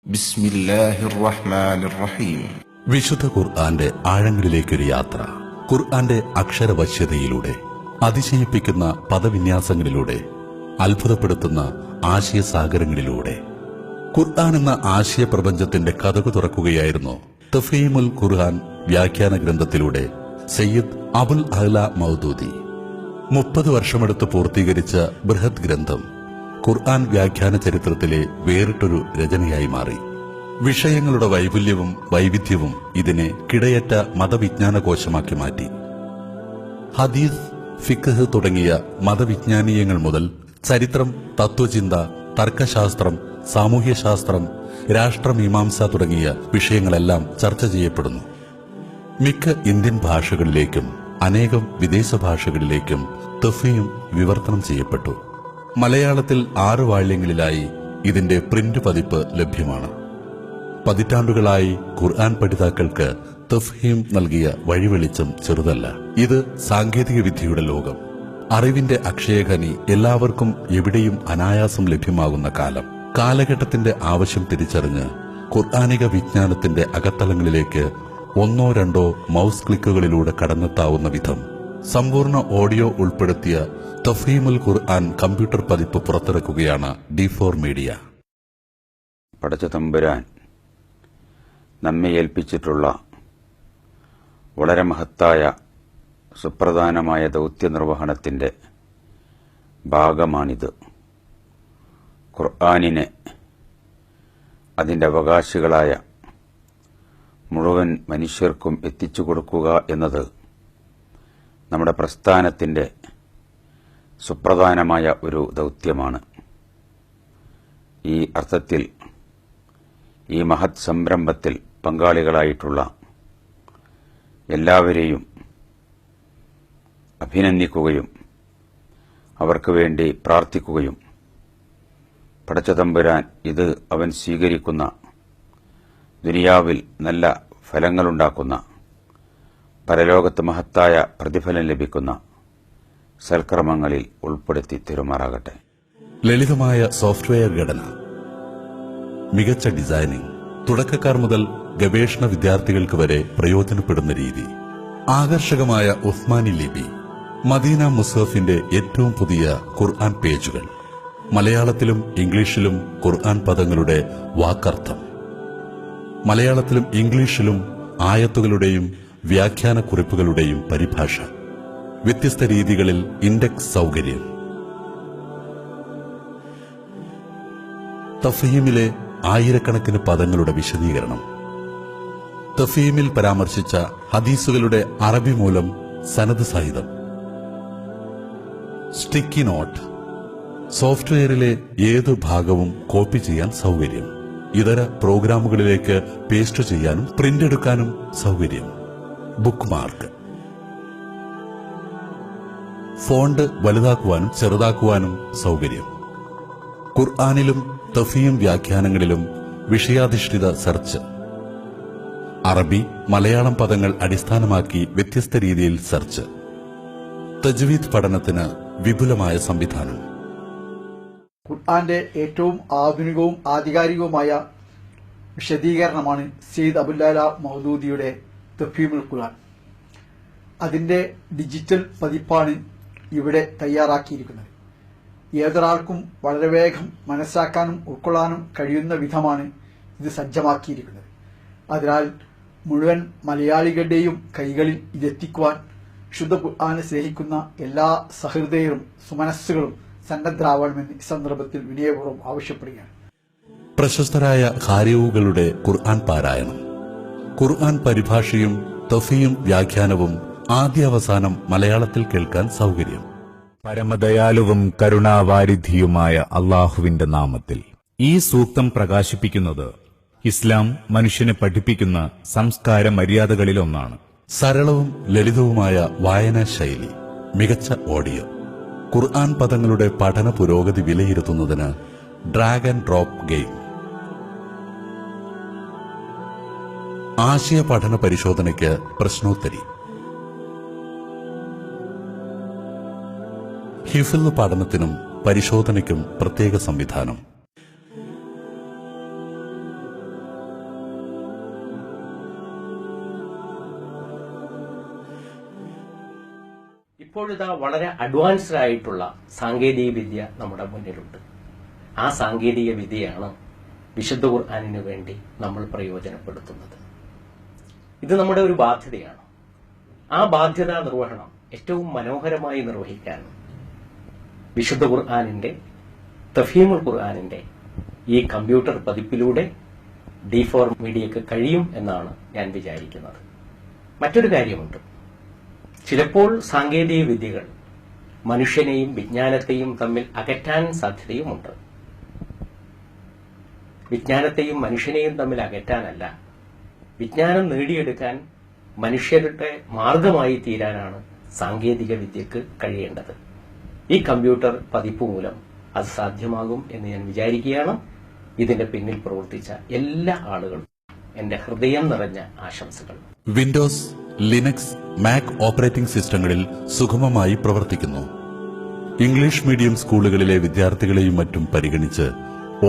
ബിസ്മില്ലാഹിർ റഹ്മാനിർ റഹീം. വിശുദ്ധ ഖുർആന്റെ ആഴങ്ങളിലേക്കൊരു യാത്ര. ഖുർആന്റെ അക്ഷരവശ്യതയിലൂടെ, അതിശയിപ്പിക്കുന്ന പദവിന്യാസങ്ങളിലൂടെ, അത്ഭുതപ്പെടുത്തുന്ന ആശയസാഗരങ്ങളിലൂടെ ഖുർആൻ എന്ന ആശയപ്രപഞ്ചത്തിന്റെ കഥകു തുറക്കുകയായിരുന്നു തഫ്ഹീമുൽ ഖുർആൻ വ്യാഖ്യാന ഗ്രന്ഥത്തിലൂടെ സയ്യിദ് അബുൽ അഅ്ല മൗദൂദി. 30 വർഷമെടുത്ത് പൂർത്തീകരിച്ച ബൃഹത് ഗ്രന്ഥം ഖുർആൻ വ്യാഖ്യാന ചരിത്രത്തിലെ വേറിട്ടൊരു രചനയായി മാറി. വിഷയങ്ങളുടെ വൈപുല്യവും വൈവിധ്യവും ഇതിനെ കിടയറ്റ മതവിജ്ഞാന കോശമാക്കി മാറ്റി. ഹദീസ്, ഫിഖ്ഹ് തുടങ്ങിയ മതവിജ്ഞാനീയങ്ങൾ മുതൽ ചരിത്രം, തത്വചിന്ത, തർക്കശാസ്ത്രം, സാമൂഹ്യശാസ്ത്രം, രാഷ്ട്രമീമാംസ തുടങ്ങിയ വിഷയങ്ങളെല്ലാം ചർച്ച ചെയ്യപ്പെടുന്നു. മിക്ക ഇന്ത്യൻ ഭാഷകളിലേക്കും അനേകം വിദേശ ഭാഷകളിലേക്കും തഫ്ഹീം വിവർത്തനം ചെയ്യപ്പെട്ടു. മലയാളത്തിൽ 6 വാള്യങ്ങളിലായി ഇതിന്റെ പ്രിന്റ് പതിപ്പ് ലഭ്യമാണ്. പതിറ്റാണ്ടുകളായി ഖുർആൻ പഠിതാക്കൾക്ക് തഫ്ഹീം നൽകിയ വഴിവെളിച്ചം ചെറുതല്ല. ഇത് സാങ്കേതിക വിദ്യയുടെ ലോകം. അറിവിന്റെ അക്ഷയഖനി എല്ലാവർക്കും എവിടെയും അനായാസം ലഭ്യമാകുന്ന കാലം. കാലഘട്ടത്തിന്റെ ആവശ്യം തിരിച്ചറിഞ്ഞ് ഖുർആനിക വിജ്ഞാനത്തിന്റെ അകത്തളങ്ങളിലേക്ക് 1-2 മൗസ് ക്ലിക്കുകളിലൂടെ കടന്നെത്താവുന്ന വിധം സമ്പൂർണ്ണ ഓഡിയോ ഉൾപ്പെടുത്തിയ തഫ്ഹീമുൽ ഖുർആൻ കമ്പ്യൂട്ടർ പതിപ്പ് പുറത്തിറക്കുകയാണ് D4 മീഡിയ. പടച്ച തമ്പുരാൻ നമ്മെ ഏൽപ്പിച്ചിട്ടുള്ള വളരെ മഹത്തായ സുപ്രധാനമായ ദൗത്യനിർവഹണത്തിന്റെ ഭാഗമാണിത്. ഖുർആനിനെ അതിന്റെ അവകാശികളായ മുഴുവൻ മനുഷ്യർക്കും എത്തിച്ചു കൊടുക്കുക എന്നത് നമ്മുടെ പ്രസ്ഥാനത്തിന്റെ സുപ്രധാനമായ ഒരു ദൗത്യമാണ്. ഈ അർത്ഥത്തിൽ ഈ മഹത് സംരംഭത്തിൽ പങ്കാളികളായിട്ടുള്ള എല്ലാവരെയും അഭിനന്ദിക്കുകയും അവർക്ക് വേണ്ടി പ്രാർത്ഥിക്കുകയും പടച്ച തമ്പുരാൻ ഇത് അവൻ സ്വീകരിക്കുന്ന ദുനിയാവിൽ നല്ല ഫലങ്ങളുണ്ടാക്കുന്ന, പരലോകത്ത് മഹത്തായ പ്രതിഫലം ലഭിക്കുന്ന സൽക്കർമ്മങ്ങളിൽ ഉൾപ്പെടുത്തി തിരുമാറാകട്ടെ. ലളിതമായ സോഫ്റ്റ്വെയർ ഘടന, മികച്ച ഡിസൈനിംഗ്, തുടക്കക്കാർ മുതൽ ഗവേഷണ വിദ്യാർത്ഥികൾക്ക് വരെ പ്രയോജനപ്പെടുന്ന രീതി, ആകർഷകമായ ഉസ്മാനി ലിപി, മദീന മുസ്ഹഫിന്റെ ഏറ്റവും പുതിയ ഖുർആൻ പേജുകൾ, മലയാളത്തിലും ഇംഗ്ലീഷിലും ഖുർആൻ പദങ്ങളുടെ വാക്കർത്ഥം, മലയാളത്തിലും ഇംഗ്ലീഷിലും ആയത്തുകളുടെയും വ്യാഖ്യാനക്കുറിപ്പുകളുടെയും പരിഭാഷ, വ്യത്യസ്ത രീതികളിൽ ഇൻഡെക്സ് സൗകര്യം, തഫ്ഹീമിലെ ആയിരക്കണക്കിന് പദങ്ങളുടെ വിശദീകരണം, തഫ്ഹീമിൽ പരാമർശിച്ച ഹദീസുകളുടെ അറബി മൂലം സനദ് സഹിതം, സ്റ്റിക്കി നോട്ട്, സോഫ്റ്റ്വെയറിലെ ഏതു ഭാഗവും കോപ്പി ചെയ്യാൻ സൗകര്യം, ഇതര പ്രോഗ്രാമുകളിലേക്ക് പേസ്റ്റ് ചെയ്യാനും പ്രിന്റ് എടുക്കാനും സൗകര്യം, ബുക്ക് മാർക്ക്, ഫോണ്ട് വലുതാക്കുവാനും ചെറുതാക്കുവാനും സൗകര്യം, ഖുർആനിലും തഫ്ഹീം വ്യാഖ്യാനങ്ങളിലും വിഷയാധിഷ്ഠിത സെർച്ച്, അറബി മലയാളം പദങ്ങൾ അടിസ്ഥാനമാക്കി വ്യത്യസ്ത രീതിയിൽ സെർച്ച്, തജ്വീദ് പഠനത്തിന് വിപുലമായ സംവിധാനം. ഖുർആന്റെ ഏറ്റവും ആധുനികവും ആധികാരികവുമായ വിശദീകരണമാണ് സയ്യിദ് അബുൽ അഅ്ല മൗദൂദിയുടെ തഫ്ഹീമുൽ ഖുർആൻ. അതിന്റെ ഡിജിറ്റൽ പതിപ്പാണ് ഇവിടെ തയ്യാറാക്കിയിരിക്കുന്നത്. ഏതൊരാൾക്കും വളരെ വേഗം മനസ്സിലാക്കാനും ഉൾക്കൊള്ളാനും കഴിയുന്ന വിധമാണ് ഇത് സജ്ജമാക്കിയിരിക്കുന്നത്. അതിനാൽ മുഴുവൻ മലയാളികളുടെയും കൈകളിൽ ഇതെത്തിക്കുവാൻ ശുദ്ധ ഖുർആനെ സ്നേഹിക്കുന്ന എല്ലാ സഹൃദയരും സുമനസ്സുകളും സന്നദ്ധരാവണമെന്ന് ഈ സന്ദർഭത്തിൽ വിനയപൂർവ്വം ആവശ്യപ്പെടുകയാണ്. പ്രശസ്തരായ ഖാരിഉകളുടെ ഖുർആൻ പാരായണം, ഖുർആൻ പരിഭാഷയും തഫ്ഹീം വ്യാഖ്യാനവും ആദ്യാവസാനം മലയാളത്തിൽ കേൾക്കാൻ സൗകര്യം. പരമദയാലുവും കരുണാവാരിധിയുമായ അള്ളാഹുവിന്റെ നാമത്തിൽ. ഈ സൂക്തം പ്രകാശിപ്പിക്കുന്നത് ഇസ്ലാം മനുഷ്യനെ പഠിപ്പിക്കുന്ന സംസ്കാര മര്യാദകളിലൊന്നാണ്. സരളവും ലളിതവുമായ വായനാ ശൈലി, മികച്ച ഓഡിയോ, ഖുർആൻ പദങ്ങളുടെ പഠന പുരോഗതി വിലയിരുത്തുന്നതിന് ഡ്രാഗ് ആൻഡ് ഡ്രോപ്പ് ഗെയിം, ആശയ പഠന പരിശോധനയ്ക്ക് പ്രശ്നോത്തരി, ഹിഫ്ള് പഠനത്തിനും പരിശോധനയ്ക്കും പ്രത്യേക സംവിധാനം, ഇപ്പോഴിതാ വളരെ അഡ്വാൻസ്ഡ് ആയിട്ടുള്ള സാങ്കേതിക വിദ്യ നമ്മുടെ മുന്നിലുണ്ട്. ആ സാങ്കേതിക വിദ്യയാണ് വിശുദ്ധ ഖുർആനിന് വേണ്ടി നമ്മൾ പ്രയോജനപ്പെടുത്തുന്നത്. ഇത് നമ്മുടെ ഒരു ബാധ്യതയാണ്. ആ ബാധ്യതാ നിർവഹണം ഏറ്റവും മനോഹരമായി നിർവഹിക്കാൻ വിശുദ്ധ ഖുർആനിന്റെ തഫ്ഹീമുൽ ഖുർആനിന്റെ ഈ കമ്പ്യൂട്ടർ പതിപ്പിലൂടെ D4 മീഡിയക്ക് കഴിയും എന്നാണ് ഞാൻ വിചാരിക്കുന്നത്. മറ്റൊരു കാര്യമുണ്ട്. ചിലപ്പോൾ സാങ്കേതിക വിദ്യകൾ മനുഷ്യനെയും വിജ്ഞാനത്തെയും തമ്മിൽ അകറ്റാൻ സാധ്യതയുമുണ്ട്. വിജ്ഞാനത്തെയും മനുഷ്യനെയും തമ്മിൽ അകറ്റാനല്ല, വിജ്ഞാനം നേടിയെടുക്കാൻ മനുഷ്യരുടെ മാർഗമായി തീരാനാണ് സാങ്കേതിക വിദ്യക്ക് കഴിയേണ്ടത്. ഈ കമ്പ്യൂട്ടർ പതിപ്പ് മൂലം അത് സാധ്യമാകും എന്ന് ഞാൻ വിചാരിക്കുകയാണ്. ഇതിന്റെ പിന്നിൽ പ്രവർത്തിച്ച എല്ലാ ആളുകളും എന്റെ ഹൃദയം നിറഞ്ഞ ആശംസകൾ. വിൻഡോസ്, ലിനക്സ്, മാക് ഓപ്പറേറ്റിംഗ് സിസ്റ്റങ്ങളിൽ സുഗമമായി പ്രവർത്തിക്കുന്നു. ഇംഗ്ലീഷ് മീഡിയം സ്കൂളുകളിലെ വിദ്യാർത്ഥികളെയും മറ്റും പരിഗണിച്ച്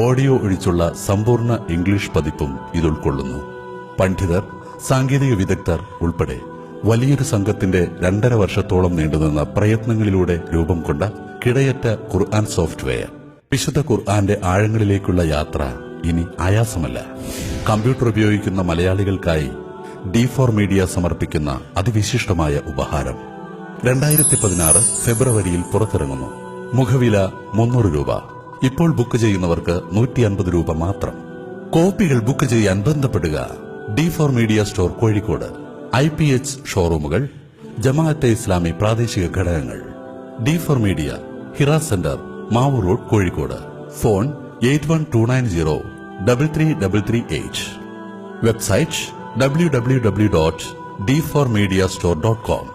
ഓഡിയോ ഒഴിച്ചുള്ള സമ്പൂർണ്ണ ഇംഗ്ലീഷ് പതിപ്പും ഇത് ഉൾക്കൊള്ളുന്നു. പണ്ഡിതർ, സാങ്കേതിക വിദഗ്ധർ ഉൾപ്പെടെ വലിയൊരു സംഘത്തിന്റെ 2.5 വർഷത്തോളം നീണ്ടുനിന്ന പ്രയത്നങ്ങളിലൂടെ രൂപം കൊണ്ട കിടയറ്റ ഖുർആൻ സോഫ്റ്റ്വെയർ. വിശുദ്ധ ഖുർആന്റെ ആഴങ്ങളിലേക്കുള്ള യാത്ര ഇനി ആയാസമല്ല. കമ്പ്യൂട്ടർ ഉപയോഗിക്കുന്ന മലയാളികൾക്കായി D4 മീഡിയ സമർപ്പിക്കുന്ന അതിവിശിഷ്ടമായ ഉപഹാരം 2016 ഫെബ്രുവരിയിൽ പുറത്തിറങ്ങുന്നു. മുഖവില 300 രൂപ. ഇപ്പോൾ ബുക്ക് ചെയ്യുന്നവർക്ക് 150 രൂപ മാത്രം. കോപ്പികൾ ബുക്ക് ചെയ്യാൻ ബന്ധപ്പെടുക. D4 media store Kozhikode, IPH ഷോറൂമുകൾ, ജമാഅത്തെ ഇസ്ലാമി പ്രാദേശിക ഘടകങ്ങൾ. D4 media, Hira centre, Mavoor road, Kozhikode. Phone 8129033338. Website www.d4mediastore.com.